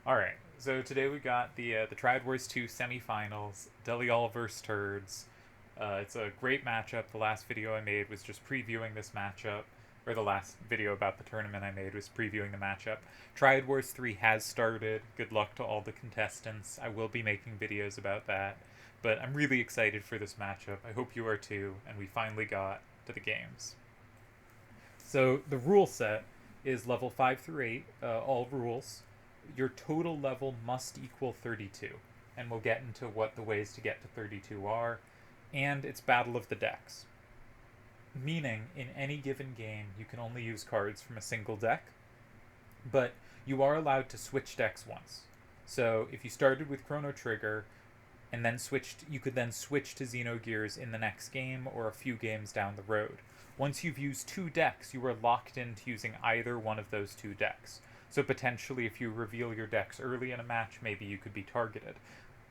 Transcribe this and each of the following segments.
All right, so today we got the Triad Wars 2 semifinals, Delial vs. Turdz. It's a great matchup. The last video I made was just previewing this matchup, or the last video about the tournament I made was previewing the matchup. Triad Wars 3 has started. Good luck to all the contestants. I will be making videos about that, but I'm really excited for this matchup. I hope you are too, and we finally got to the games. So the rule set is level 5 through 8, all rules. Your total level must equal 32, and we'll get into what the ways to get to 32 are, and it's Battle of the Decks. Meaning, in any given game, you can only use cards from a single deck, but you are allowed to switch decks once. So if you started with Chrono Trigger and then switched, you could then switch to Xenogears in the next game or a few games down the road. Once you've used two decks, you are locked into using either one of those two decks. So potentially, if you reveal your decks early in a match, maybe you could be targeted.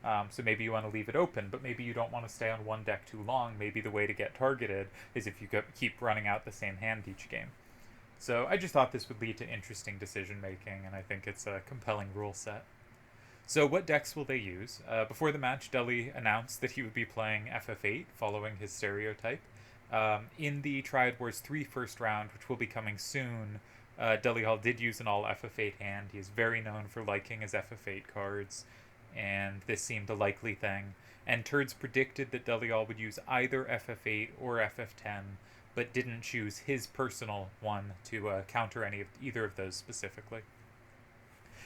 So maybe you want to leave it open, but maybe you don't want to stay on one deck too long. Maybe the way to get targeted is if you keep running out the same hand each game. So I just thought this would lead to interesting decision making, and I think it's a compelling rule set. So what decks will they use? Before the match, Deli announced that he would be playing FF8, following his stereotype. In the Triad Wars 3 first round, which will be coming soon, Delial did use an all FF8 hand. He is very known for liking his FF8 cards, and this seemed a likely thing. And Turdz predicted that Delial would use either FF8 or FF10, but didn't choose his personal one to counter either of those specifically.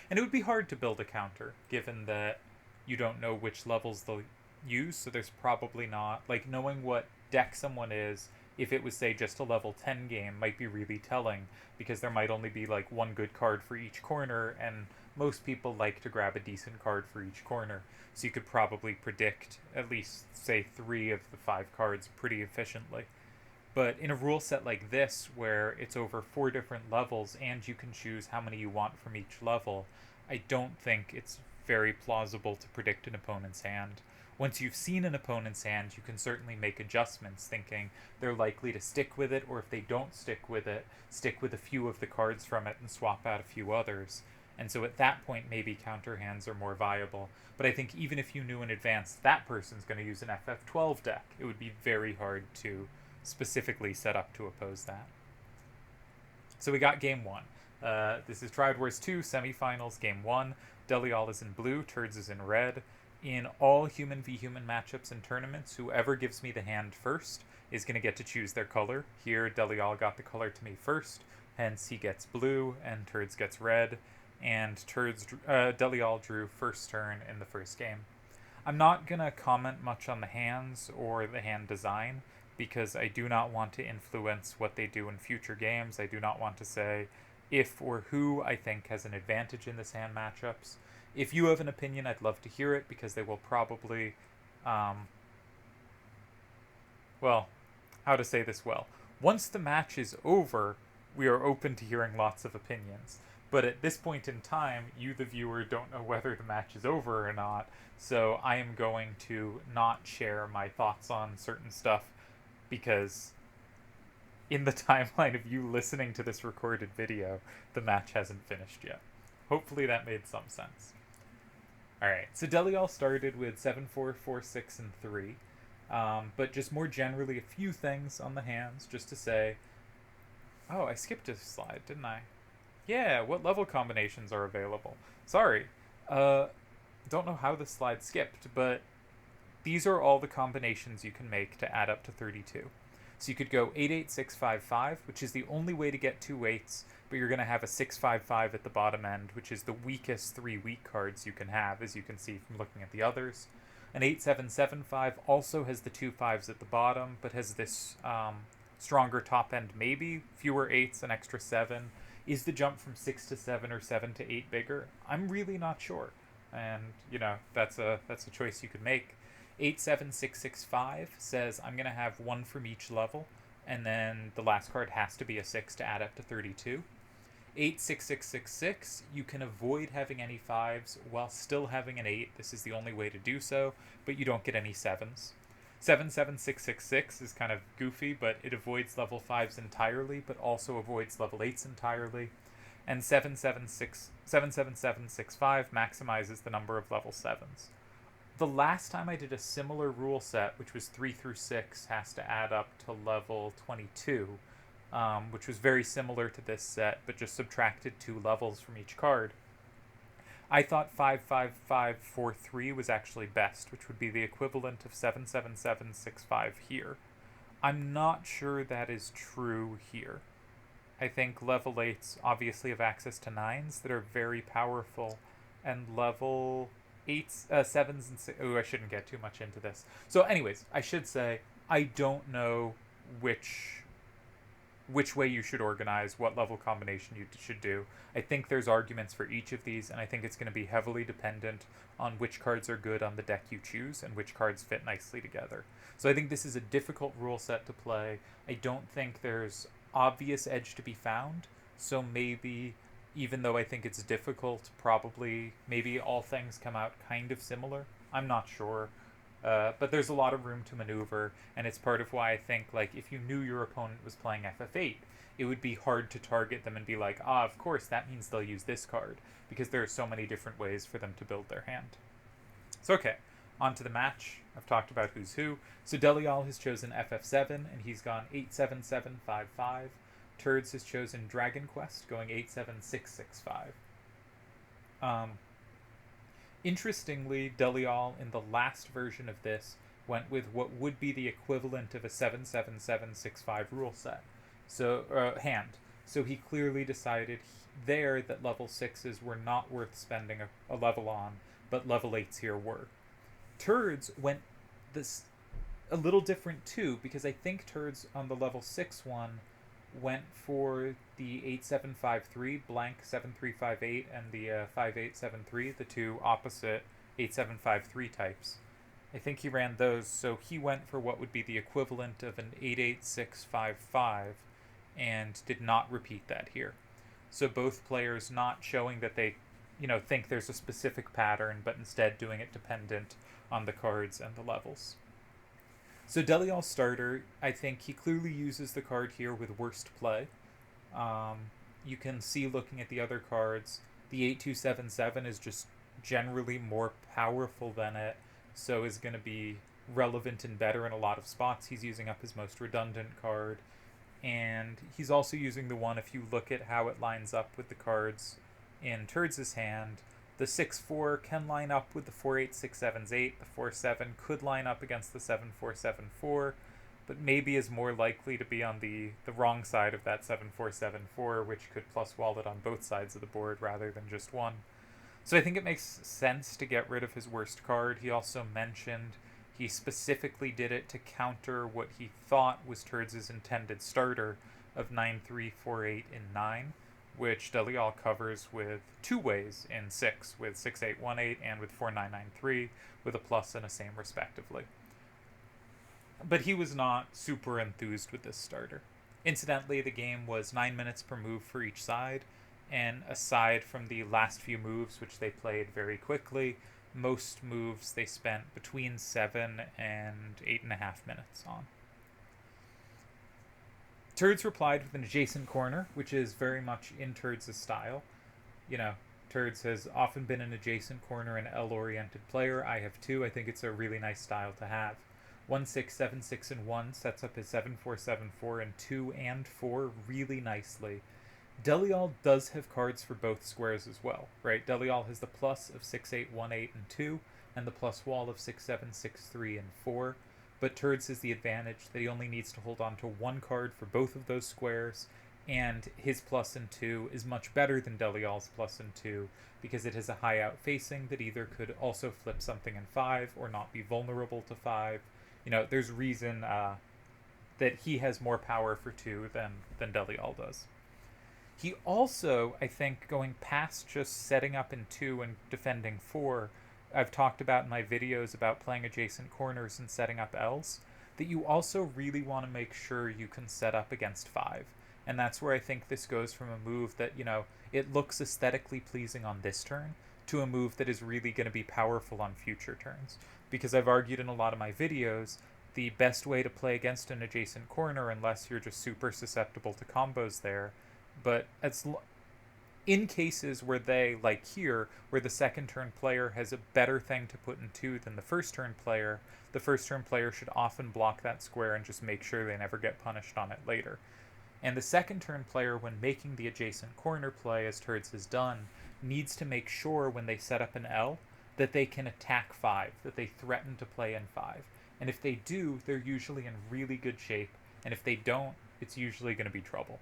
And it would be hard to build a counter, given that you don't know which levels they'll use, so there's probably not, like, knowing what deck someone is, if it was, say, just a level 10 game, might be really telling, because there might only be, like, one good card for each corner, and most people like to grab a decent card for each corner, so you could probably predict at least, say, 3 of the 5 cards pretty efficiently. But in a rule set like this, where it's over 4 different levels and you can choose how many you want from each level, I don't think it's very plausible to predict an opponent's hand. Once you've seen an opponent's hand, you can certainly make adjustments, thinking they're likely to stick with it, or if they don't stick with it, stick with a few of the cards from it and swap out a few others. And so at that point, maybe counter hands are more viable. But I think even if you knew in advance that person's going to use an FF12 deck, it would be very hard to specifically set up to oppose that. So we got game 1. This is Triad Wars 2 semifinals, game 1. Delial is in blue, Turdz is in red. In all human v human matchups and tournaments, whoever gives me the hand first is going to get to choose their color. Here, Delial got the color to me first, hence he gets blue and Turdz gets red. And Delial drew first turn in the first game. I'm not going to comment much on the hands or the hand design, because I do not want to influence what they do in future games. I do not want to say if or who I think has an advantage in this hand matchups. If you have an opinion, I'd love to hear it, because they will probably, well, how to say this well. Once the match is over, we are open to hearing lots of opinions. But at this point in time, you, the viewer, don't know whether the match is over or not, so I am going to not share my thoughts on certain stuff, because in the timeline of you listening to this recorded video, the match hasn't finished yet. Hopefully that made some sense. Alright, so Delial started with 7, 4, 4, 6, and 3. But just more generally, a few things on the hands, just to say... Oh, I skipped a slide, didn't I? Yeah, what level combinations are available? Sorry. Don't know how the slide skipped, but these are all the combinations you can make to add up to 32. So you could go 8, 8, 6, 5, 5, which is the only way to get 2 8s, but you're going to have a 6, 5, 5 at the bottom end, which is the weakest 3 weak cards you can have, as you can see from looking at the others. An 8, 7, 7, 5 also has the 2 5s at the bottom, but has this stronger top end maybe, fewer 8s, an extra 7. Is the jump from 6 to 7 or 7 to 8 bigger? I'm really not sure. And, you know, that's a choice you could make. 87665 says I'm going to have 1 from each level, and then the last card has to be a 6 to add up to 32. 86666, you can avoid having any 5s while still having an 8. This is the only way to do so, but you don't get any 7s. 77666 is kind of goofy, but it avoids level 5s entirely, but also avoids level 8s entirely. and 77765 maximizes the number of level 7s. The last time I did a similar rule set, which was 3 through 6, has to add up to level 22, which was very similar to this set, but just subtracted 2 levels from each card. I thought 55543 was actually best, which would be the equivalent of 77765 here. I'm not sure that is true here. I think level 8s obviously have access to 9s that are very powerful, and level 8s, 7s, and 6... Oh, I shouldn't get too much into this. So anyways, I should say, I don't know which way you should organize, what level combination you should do. I think there's arguments for each of these, and I think it's going to be heavily dependent on which cards are good on the deck you choose and which cards fit nicely together. So I think this is a difficult rule set to play. I don't think there's obvious edge to be found, so maybe, even though I think it's difficult, probably maybe all things come out kind of similar. I'm not sure. But there's a lot of room to maneuver, and it's part of why I think, like, if you knew your opponent was playing FF8, it would be hard to target them and be like, of course, that means they'll use this card, because there are so many different ways for them to build their hand. So, okay, on to the match. I've talked about who's who. So Delial has chosen FF7, and he's gone 87755. Turdz has chosen Dragon Quest, going 87665. Interestingly, Delial, in the last version of this, went with what would be the equivalent of a 77765 rule set. So, hand. So he clearly decided there that level 6s were not worth spending a level on, but level 8s here were. Turdz went this a little different too, because I think Turdz on the level 6 one went for the 8753 blank 7358 and the 5873, the two opposite 8753 types. I think he ran those, so he went for what would be the equivalent of an 88655 and did not repeat that here. So both players not showing that they, think there's a specific pattern, but instead doing it dependent on the cards and the levels. So Delial's starter, I think he clearly uses the card here with worst play. You can see, looking at the other cards, the 8277 is just generally more powerful than it, so is going to be relevant and better in a lot of spots. He's using up his most redundant card, and he's also using the one, if you look at how it lines up with the cards in Turdz' hand, the 6-4 can line up with the 4-8-6-7-8. The 4-7 could line up against the 7-4-7-4, but maybe is more likely to be on the wrong side of that 7-4-7-4, which could plus wall it on both sides of the board rather than just one. So I think it makes sense to get rid of his worst card. He also mentioned he specifically did it to counter what he thought was Turdz' intended starter of 9-3-4-8 in 9. Which Delial covers with two ways in 6, with 6-8-1-8 and with 4-9-9-3, with a plus and a same respectively. But he was not super enthused with this starter. Incidentally, the game was 9 minutes per move for each side, and aside from the last few moves, which they played very quickly, most moves they spent between 7 and 8.5 minutes on. Turdz replied with an adjacent corner, which is very much in Turdz' style. Turdz has often been an adjacent corner and L-oriented player. I have too. I think it's a really nice style to have. 1-6-7-6 and 1 sets up his 7-4-7-4 and 2 and 4 really nicely. Delial does have cards for both squares as well, right? Delial has the plus of 6-8-1-8 and 2, and the plus wall of 6-7-6-3 and 4. But Turdz has the advantage that he only needs to hold on to one card for both of those squares, and his plus and 2 is much better than Delial's plus and 2 because it has a high out facing that either could also flip something in 5 or not be vulnerable to 5. There's reason that he has more power for 2 than Delial does. He also, I think, going past just setting up in 2 and defending 4, I've talked about in my videos about playing adjacent corners and setting up Ls, that you also really want to make sure you can set up against 5. And that's where I think this goes from a move that, it looks aesthetically pleasing on this turn, to a move that is really going to be powerful on future turns. Because I've argued in a lot of my videos, the best way to play against an adjacent corner, unless you're just super susceptible to combos there, but In cases where they, like here, where the second turn player has a better thing to put in 2 than the first turn player, the first turn player should often block that square and just make sure they never get punished on it later. And the second turn player, when making the adjacent corner play, as Turdz has done, needs to make sure when they set up an L that they can attack 5, that they threaten to play in 5. And if they do, they're usually in really good shape, and if they don't, it's usually going to be trouble.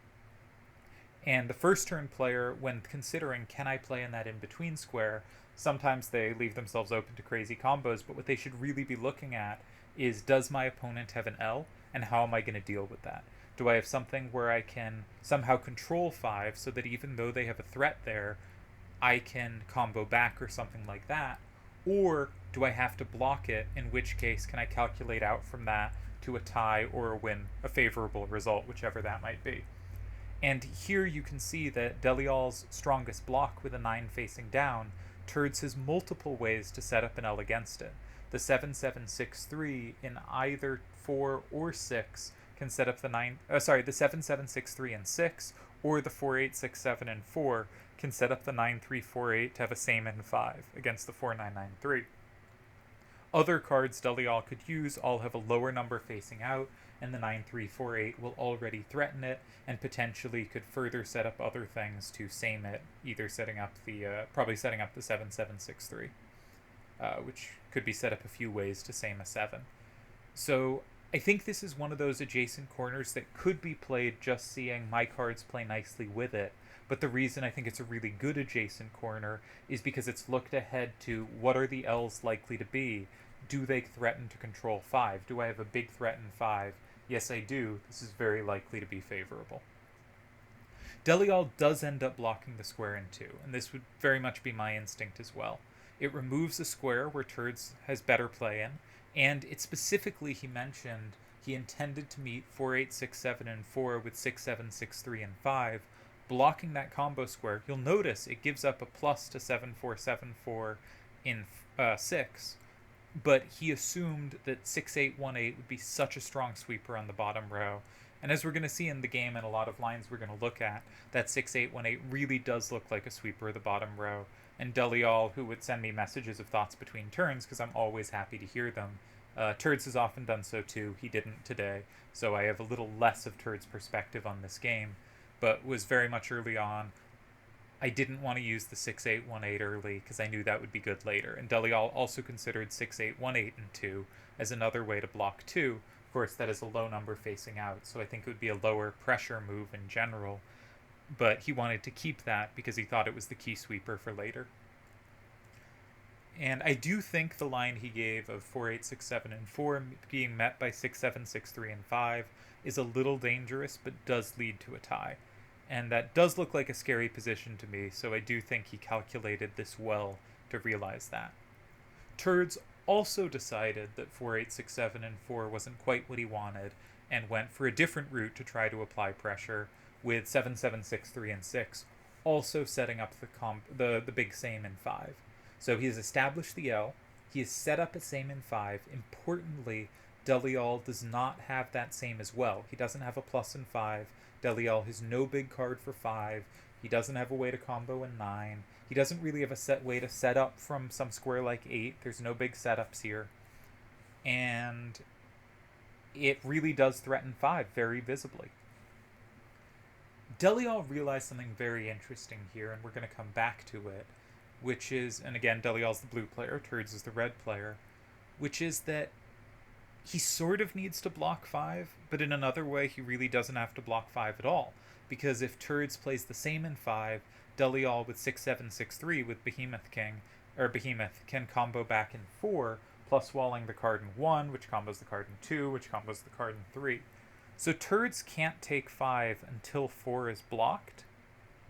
And the first turn player, when considering can I play in that in-between square, sometimes they leave themselves open to crazy combos, but what they should really be looking at is, does my opponent have an L, and how am I going to deal with that? Do I have something where I can somehow control 5 so that even though they have a threat there, I can combo back or something like that? Or do I have to block it, in which case can I calculate out from that to a tie or a win, a favorable result, whichever that might be. And here you can see that Delial's strongest block with a 9 facing down, Turdz has multiple ways to set up an L against it. The 7-7-6-3 in either 4 or 6 can set up the the 7-7-6-3 and 6, or the 4-8-6-7 and 4 can set up the 9-3-4-8 to have a same in 5 against the 4-9-9-3. Other cards Delial could use all have a lower number facing out, and the 9-3-4-8 will already threaten it, and potentially could further set up other things to same it, either setting up the, probably setting up the 7-7-6-3, which could be set up a few ways to same a 7. So I think this is one of those adjacent corners that could be played just seeing my cards play nicely with it, but the reason I think it's a really good adjacent corner is because it's looked ahead to what are the L's likely to be. Do they threaten to control 5? Do I have a big threat in 5? Yes, I do. This is very likely to be favorable. Delial does end up blocking the square in 2, and this would very much be my instinct as well. It removes a square where Turdz has better play in, and it specifically, he mentioned, he intended to meet 4-8-6-7 and 4 with 6-7-6-3 and 5, blocking that combo square. You'll notice it gives up a plus to 7-4-7-4 in 6, but he assumed that 6-8-1-8 would be such a strong sweeper on the bottom row. And as we're going to see in the game and a lot of lines we're going to look at, that 6-8-1-8 really does look like a sweeper of the bottom row. And Delial, who would send me messages of thoughts between turns, because I'm always happy to hear them, Turdz has often done so too. He didn't today, so I have a little less of Turd's perspective on this game, but was very much early on. I didn't want to use the 6-8-1-8 early because I knew that would be good later. And Delial also considered 6-8-1-8 and 2 as another way to block 2. Of course, that is a low number facing out, so I think it would be a lower pressure move in general. But he wanted to keep that because he thought it was the key sweeper for later. And I do think the line he gave of 4-8-6-7 and 4 being met by 6-7-6-3 and 5 is a little dangerous, but does lead to a tie. And that does look like a scary position to me, so I do think he calculated this well to realize that. Turdz also decided that 4-8-6-7 and 4 wasn't quite what he wanted, and went for a different route to try to apply pressure, with 7-7-6-3 and 6 also setting up the big same in 5. So he has established the L, he has set up a same in 5. Importantly, Delial does not have that same as well. He doesn't have a plus in 5. Delial has no big card for 5. He doesn't have a way to combo in 9. He doesn't really have a set way to set up from some square like 8. There's no big setups here. And it really does threaten 5 very visibly. Delial realized something very interesting here, and we're going to come back to it, which is, and again, Delial's the blue player, Turdz is the red player, which is that he sort of needs to block 5, but in another way he really doesn't have to block 5 at all, because if Turdz plays the same in 5, Delial with 6-7-6-3 with Behemoth can combo back in 4, plus walling the card in 1, which combos the card in 2, which combos the card in 3. So Turdz can't take 5 until 4 is blocked,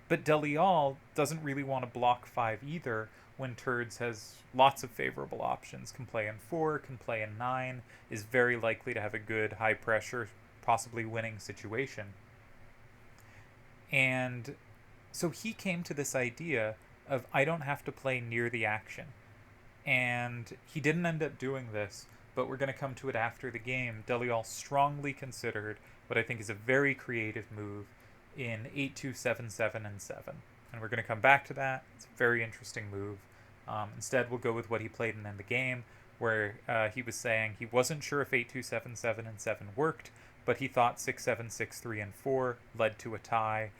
but Delial doesn't really want to block 5 either when Turdz has lots of favorable options. Can play in 4, can play in 9, is very likely to have a good high pressure, possibly winning situation. And so he came to this idea of, I don't have to play near the action. And he didn't end up doing this, but we're going to come to it after the game. Delial strongly considered what I think is a very creative move in 8-2-7-7 and 7. And we're going to come back to that. It's a very interesting move. Instead, we'll go with what he played in the game, where he was saying he wasn't sure if 8-2-7-7 and 7 worked, but he thought 6-7-6-3 and 4 led to a tie,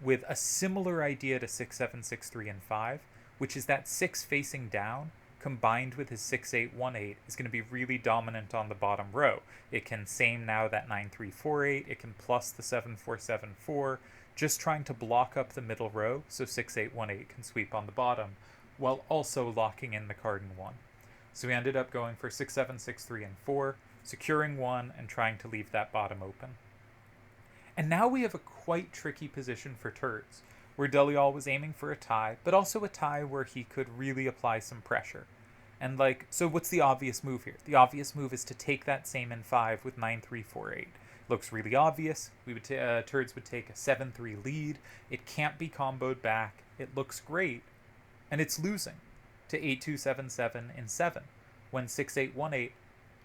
with a similar idea to 6-7-6-3 and 5, which is that 6 facing down combined with his 6-8-1-8 is going to be really dominant on the bottom row. It can same now that 9-3-4-8, it can plus the 7-4-7-4, just trying to block up the middle row so 6-8-1-8 can sweep on the bottom, while also locking in the card in 1. So we ended up going for 6-7-6-3 and 4, securing 1 and trying to leave that bottom open. And now we have a quite tricky position for Turdz, where Delial was aiming for a tie, but also a tie where he could really apply some pressure. And so what's the obvious move here? The obvious move is to take that same in 5 with 9-3-4-8. Looks really obvious. Turdz would take a 7-3 lead. It can't be comboed back. It looks great. And it's losing to 8-2-7-7 in 7, when 6-8-1-8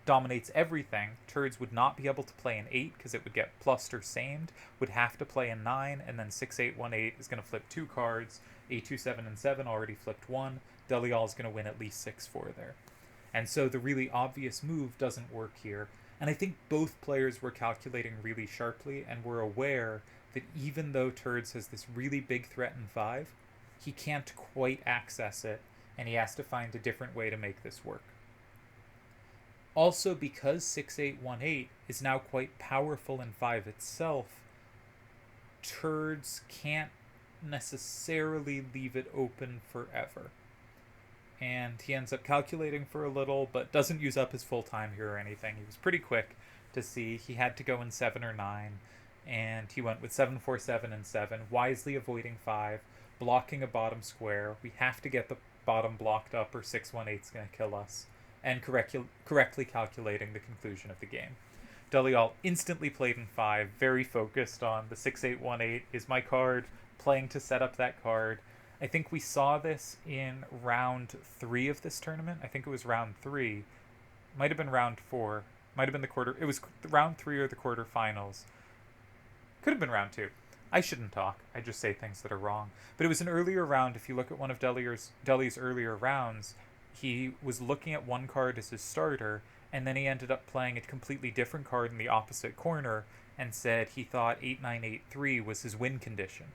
dominates everything. Turdz would not be able to play an 8 because it would get plussed or samed, would have to play a 9, and then 6-8-1-8 is going to flip 2 cards. 8-2-7 and 7 already flipped 1. Delial is going to win at least 6-4 there. And so the really obvious move doesn't work here. And I think both players were calculating really sharply and were aware that even though Turdz has this really big threat in 5, he can't quite access it, and he has to find a different way to make this work. Also, because 6-8-1-8 is now quite powerful in 5 itself, Turdz can't necessarily leave it open forever. And he ends up calculating for a little, but doesn't use up his full time here or anything. He was pretty quick to see he had to go in 7 or 9, and he went with 7-4-7 and 7, wisely avoiding 5, blocking a bottom square. We have to get the bottom blocked up or 6-1-8 is going to kill us, and correctly calculating the conclusion of the game. Delial instantly played in 5, very focused on the 6-8-1-8 is my card, playing to set up that card. I think we saw this in round 3 of this tournament. I think it was round 3. Might have been round 4. Might have been the quarter. It was round 3 or the quarterfinals. Could have been round 2. I shouldn't talk. I just say things that are wrong. But it was an earlier round. If you look at one of Deli's earlier rounds, he was looking at one card as his starter, and then he ended up playing a completely different card in the opposite corner and said he thought 8-9-8-3 was his win condition,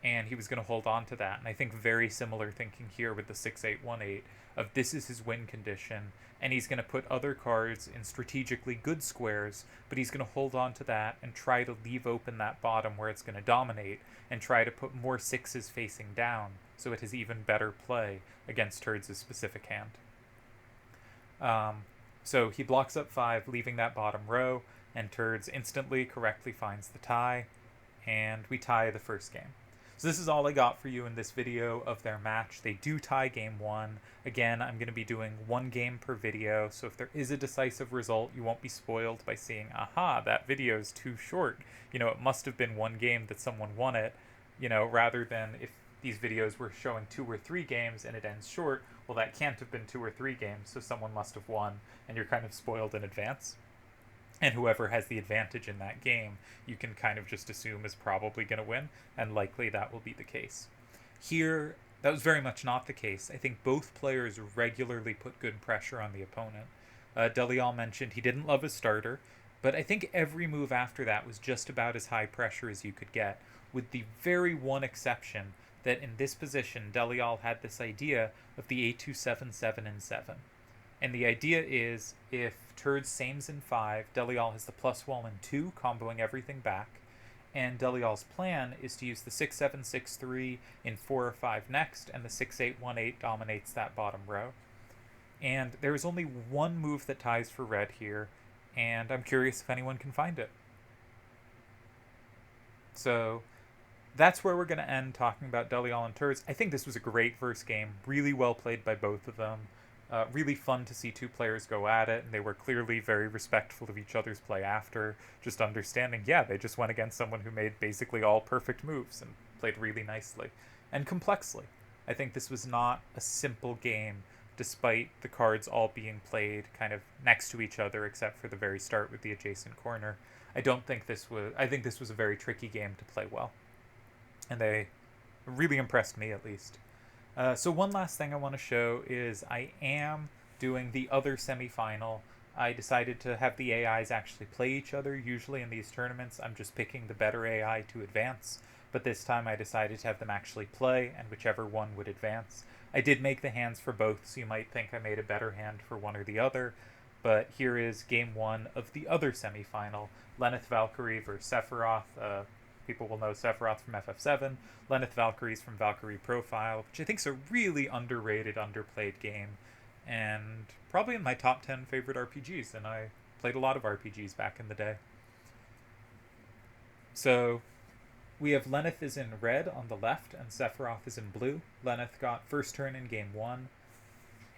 and he was going to hold on to that. And I think very similar thinking here with the 6-8-1-8 of this is his win condition, and he's going to put other cards in strategically good squares, but he's going to hold on to that and try to leave open that bottom where it's going to dominate and try to put more 6s facing down so it has even better play against Turdz' specific hand. So he blocks up 5, leaving that bottom row, and Turdz instantly correctly finds the tie, and we tie the first game. So this is all I got for you in this video of their match. They do tie game 1. Again, I'm going to be doing 1 game per video, so if there is a decisive result, you won't be spoiled by seeing, aha, that video is too short. It must have been 1 game that someone won it, rather than if these videos were showing 2 or 3 games and it ends short, well, that can't have been 2 or 3 games, so someone must have won, and you're kind of spoiled in advance. And whoever has the advantage in that game, you can kind of just assume is probably going to win, and likely that will be the case. Here, that was very much not the case. I think both players regularly put good pressure on the opponent. Delial mentioned he didn't love his starter, but I think every move after that was just about as high pressure as you could get, with the very one exception that in this position, Delial had this idea of the 8-2-7-7 and 7. And the idea is, if Turdz sames in 5, Delial has the plus wall in 2, comboing everything back. And Delial's plan is to use the 6-7-6-3 in 4 or 5 next, and the 6-8-1-8 dominates that bottom row. And there is only one move that ties for red here, and I'm curious if anyone can find it. So that's where we're going to end talking about Delial and Turdz. I think this was a great first game, really well played by both of them. Really fun to see 2 players go at it, and they were clearly very respectful of each other's play after, just understanding, yeah, they just went against someone who made basically all perfect moves and played really nicely and complexly. I think this was not a simple game, despite the cards all being played kind of next to each other, except for the very start with the adjacent corner. I think this was a very tricky game to play well. And they really impressed me at least. So one last thing I want to show is I am doing the other semifinal. I decided to have the AIs actually play each other. Usually in these tournaments, I'm just picking the better AI to advance, but this time I decided to have them actually play, and whichever one would advance. I did make the hands for both, so you might think I made a better hand for one or the other, but here is game one of the other semifinal, Lenneth Valkyrie versus Sephiroth. People will know Sephiroth from FF7, Lenneth Valkyrie's from Valkyrie Profile, which I think is a really underrated, underplayed game, and probably in my top 10 favorite RPGs, and I played a lot of RPGs back in the day. So we have Lenneth is in red on the left, and Sephiroth is in blue. Lenneth got first turn in game one,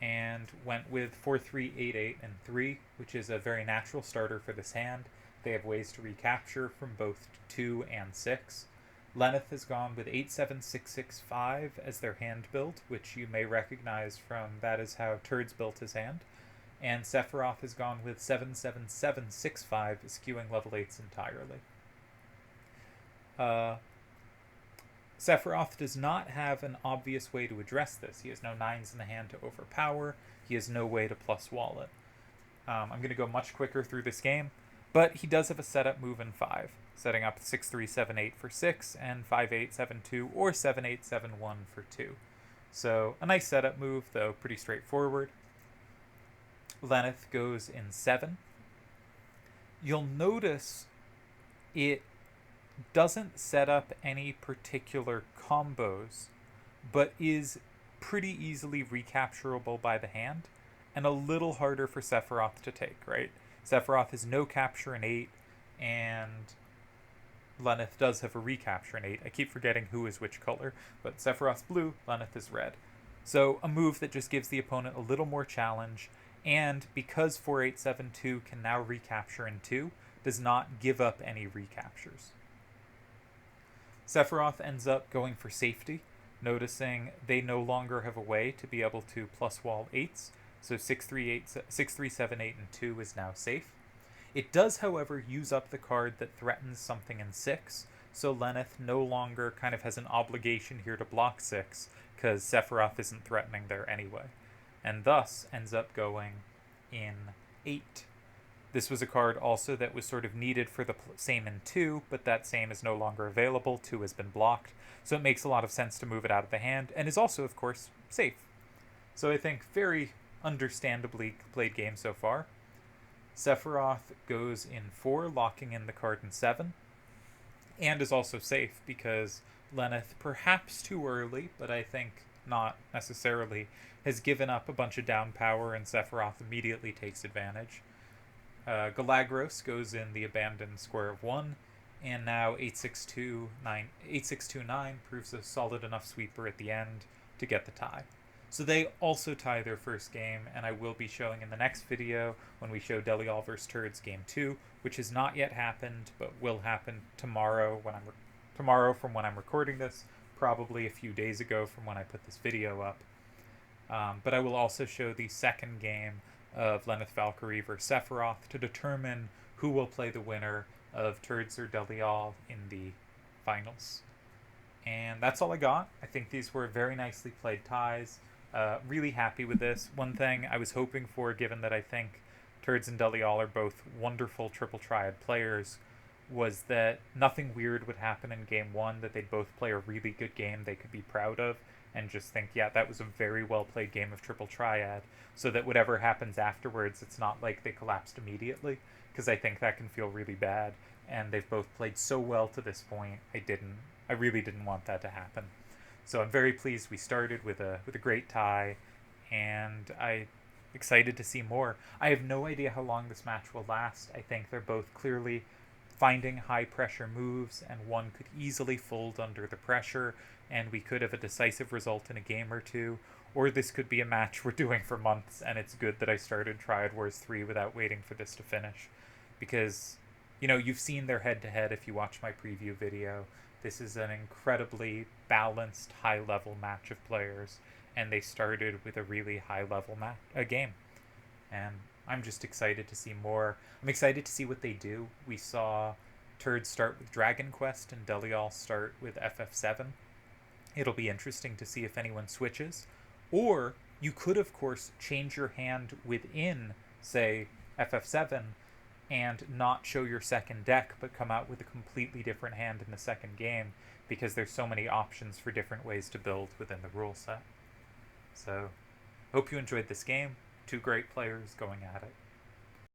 and went with 4-3, 8-8, and 3, which is a very natural starter for this hand. They have ways to recapture from both 2 and 6. Lenneth has gone with 8-7, 6-6, 5 as their hand build, which you may recognize from that is how Turdz built his hand. And Sephiroth has gone with 7-7, 7-6, 5, skewing level 8s entirely. Sephiroth does not have an obvious way to address this. He has no 9s in the hand to overpower. He has no way to plus wall it. I'm going to go much quicker through this game, but he does have a setup move in 5, setting up 6-3, 7-8 for 6, and 5-8, 7-2, or 7-8, 7-1 for 2. So a nice setup move, though pretty straightforward. Lenneth goes in 7. You'll notice it doesn't set up any particular combos, but is pretty easily recapturable by the hand, and a little harder for Sephiroth to take, right? Sephiroth has no capture in 8, and Lenneth does have a recapture in 8. I keep forgetting who is which color, but Sephiroth's blue, Lenneth is red. So a move that just gives the opponent a little more challenge, and because 4-8-7-2 can now recapture in 2, does not give up any recaptures. Sephiroth ends up going for safety, noticing they no longer have a way to be able to plus wall 8s, so 6-3, 7, 8, and 2 is now safe. It does, however, use up the card that threatens something in 6, so Lenneth no longer kind of has an obligation here to block 6, because Sephiroth isn't threatening there anyway, and thus ends up going in 8. This was a card also that was sort of needed for the same in 2, but that same is no longer available. 2 has been blocked, so it makes a lot of sense to move it out of the hand, and is also, of course, safe. So I think very understandably played game so far. Sephiroth goes in 4, locking in the card in 7, and is also safe because Lenneth, perhaps too early, but I think not necessarily, has given up a bunch of down power, and Sephiroth immediately takes advantage. Galagros goes in the abandoned square of 1, and now 8-6-2-9 proves a solid enough sweeper at the end to get the tie. So they also tie their first game, and I will be showing in the next video when we show Delial vs. Turdz game 2, which has not yet happened, but will happen tomorrow from when I'm recording this, probably a few days ago from when I put this video up. But I will also show the second game of Lenneth Valkyrie vs. Sephiroth to determine who will play the winner of Turdz or Delial in the finals. And that's all I got. I think these were very nicely played ties. Really happy with this. One thing I was hoping for, given that I think Turdz and Delial are both wonderful triple triad players, was that nothing weird would happen in game 1, that they'd both play a really good game they could be proud of, and just think, yeah, that was a very well played game of triple triad, so that whatever happens afterwards, it's not like they collapsed immediately, because I think that can feel really bad, and they've both played so well to this point, I really didn't want that to happen. So I'm very pleased we started with a great tie, and I'm excited to see more. I have no idea how long this match will last. I think they're both clearly finding high pressure moves, and one could easily fold under the pressure, and we could have a decisive result in a game or two, or this could be a match we're doing for months, and it's good that I started Triad Wars 3 without waiting for this to finish. Because, you know, you've seen their head-to-head if you watch my preview video. This is an incredibly balanced, high-level match of players, and they started with a really high-level game. And I'm just excited to see more. I'm excited to see what they do. We saw Turdz start with Dragon Quest and Delial start with FF7. It'll be interesting to see if anyone switches. Or you could, of course, change your hand within, say, FF7 and not show your second deck, but come out with a completely different hand in the second game, because there's so many options for different ways to build within the rule set. So, hope you enjoyed this game. Two great players going at it.